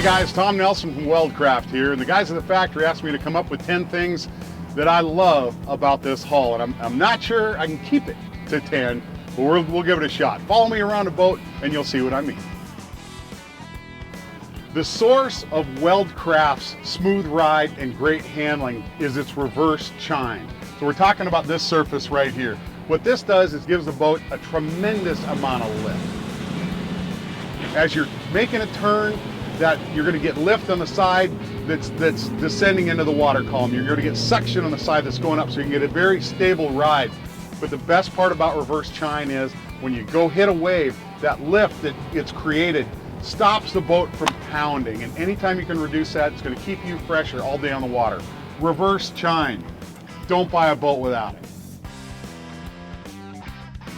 guys, Tom Nelson from Weldcraft here, and the guys at the factory asked me to come up with 10 things that I love about this hull, and I'm not sure I can keep it to 10, but we'll give it a shot. Follow me around a boat and you'll see what I mean. The source of Weldcraft's smooth ride and great handling is its reverse chine. So we're talking about this surface right here. What this does is gives the boat a tremendous amount of lift. As you're making a turn, that you're going to get lift on the side that's descending into the water column. You're going to get suction on the side that's going up, so you can get a very stable ride. But the best part about reverse chine is when you go hit a wave, that lift that it's created stops the boat from pounding. And anytime you can reduce that, it's going to keep you fresher all day on the water. Reverse chine. Don't buy a boat without it.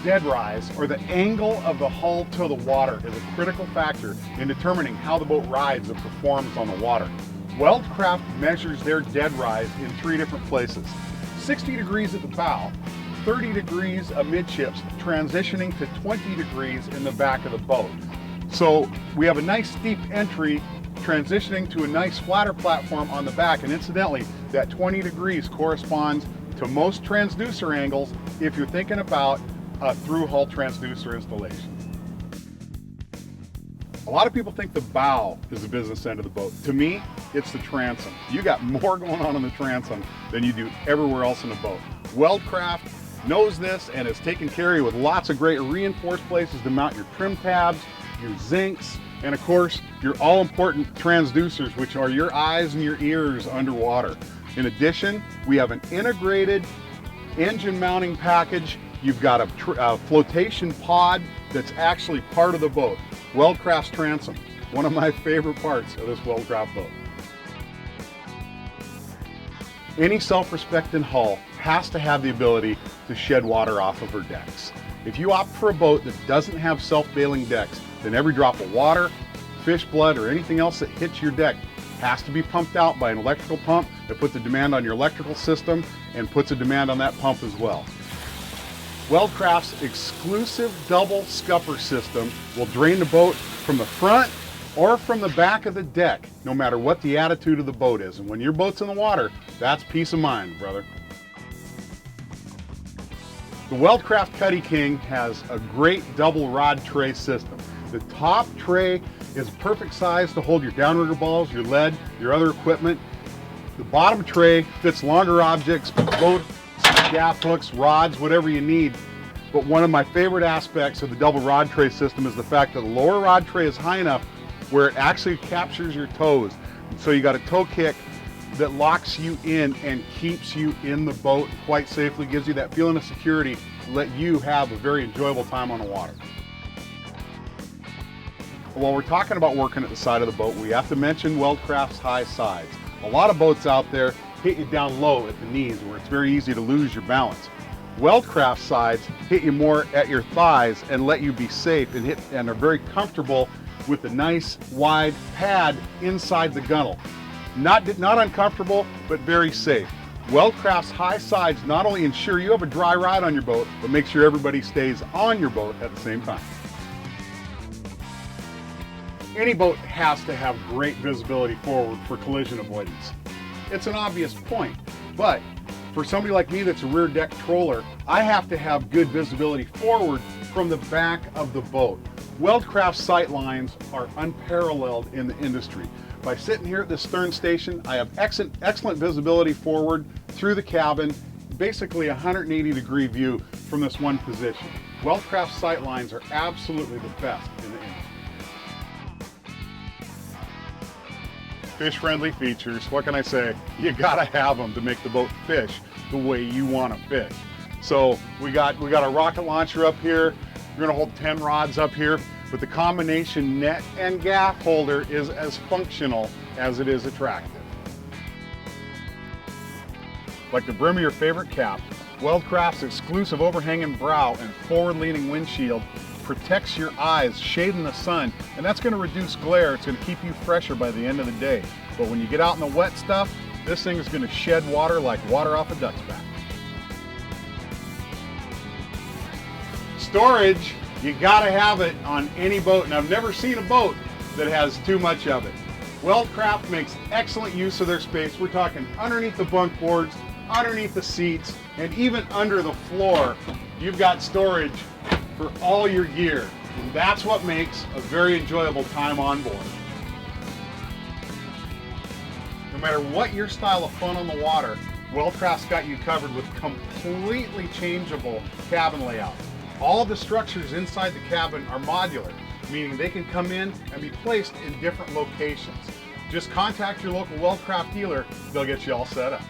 Dead rise, or the angle of the hull to the water, is a critical factor in determining how the boat rides and performs on the water. Weldcraft measures their dead rise in 3 different places. 60 degrees at the bow, 30 degrees amidships, transitioning to 20 degrees in the back of the boat. So we have a nice steep entry transitioning to a nice flatter platform on the back, and incidentally, that 20 degrees corresponds to most transducer angles if you're thinking about a through hull transducer installation. A lot of people think the bow is the business end of the boat. To me, it's the transom. You got more going on in the transom than you do everywhere else in the boat. Weldcraft knows this and has taken care of you with lots of great reinforced places to mount your trim tabs, your zincs, and of course, your all-important transducers, which are your eyes and your ears underwater. In addition, we have an integrated engine mounting package. You've got a flotation pod that's actually part of the boat. Weldcraft's transom, one of my favorite parts of this Weldcraft boat. Any self-respecting hull has to have the ability to shed water off of her decks. If you opt for a boat that doesn't have self-bailing decks, then every drop of water, fish blood, or anything else that hits your deck has to be pumped out by an electrical pump that puts a demand on your electrical system and puts a demand on that pump as well. Weldcraft's exclusive double scupper system will drain the boat from the front or from the back of the deck, no matter what the attitude of the boat is. And when your boat's in the water, that's peace of mind, brother. The Weldcraft Cuddy King has a great double rod tray system. The top tray is perfect size to hold your downrigger balls, your lead, your other equipment. The bottom tray fits longer objects, boat, gaff hooks, rods, whatever you need. But one of my favorite aspects of the double rod tray system is the fact that the lower rod tray is high enough where it actually captures your toes. And so you got a toe kick that locks you in and keeps you in the boat quite safely, gives you that feeling of security to let you have a very enjoyable time on the water. While we're talking about working at the side of the boat, we have to mention Weldcraft's high sides. A lot of boats out there hit you down low at the knees where it's very easy to lose your balance. Weldcraft sides hit you more at your thighs and let you be safe and are very comfortable with the nice wide pad inside the gunnel. Not uncomfortable, but very safe. Weldcraft's high sides not only ensure you have a dry ride on your boat, but make sure everybody stays on your boat at the same time. Any boat has to have great visibility forward for collision avoidance. It's an obvious point, but for somebody like me that's a rear deck troller, I have to have good visibility forward from the back of the boat. Weldcraft sight lines are unparalleled in the industry. By sitting here at the stern station, I have excellent visibility forward through the cabin, basically a 180-degree view from this one position. Weldcraft sight lines are absolutely the best in the industry. Fish-friendly features, what can I say? You gotta have them to make the boat fish the way you want to fish. So we got a rocket launcher up here. We're gonna hold 10 rods up here, but the combination net and gaff holder is as functional as it is attractive. Like the brim of your favorite cap, Weldcraft's exclusive overhanging brow and forward-leaning windshield protects your eyes, shading the sun, and that's going to reduce glare. It's going to keep you fresher by the end of the day. But when you get out in the wet stuff, this thing is going to shed water like water off a duck's back. Storage, you got to have it on any boat, and I've never seen a boat that has too much of it. Weldcraft makes excellent use of their space. We're talking underneath the bunk boards, underneath the seats, and even under the floor. You've got storage for all your gear. And that's what makes a very enjoyable time on board. No matter what your style of fun on the water, Weldcraft's got you covered with completely changeable cabin layouts. All the structures inside the cabin are modular, meaning they can come in and be placed in different locations. Just contact your local Weldcraft dealer, they'll get you all set up.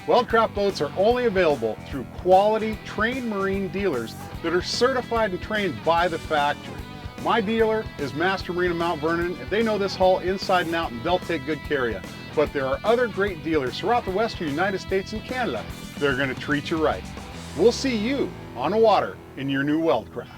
Weldcraft boats are only available through quality, trained marine dealers that are certified and trained by the factory. My dealer is Master Marine of Mount Vernon, and they know this hull inside and out, and they'll take good care of you. But there are other great dealers throughout the western United States and Canada that are going to treat you right. We'll see you on the water in your new Weldcraft.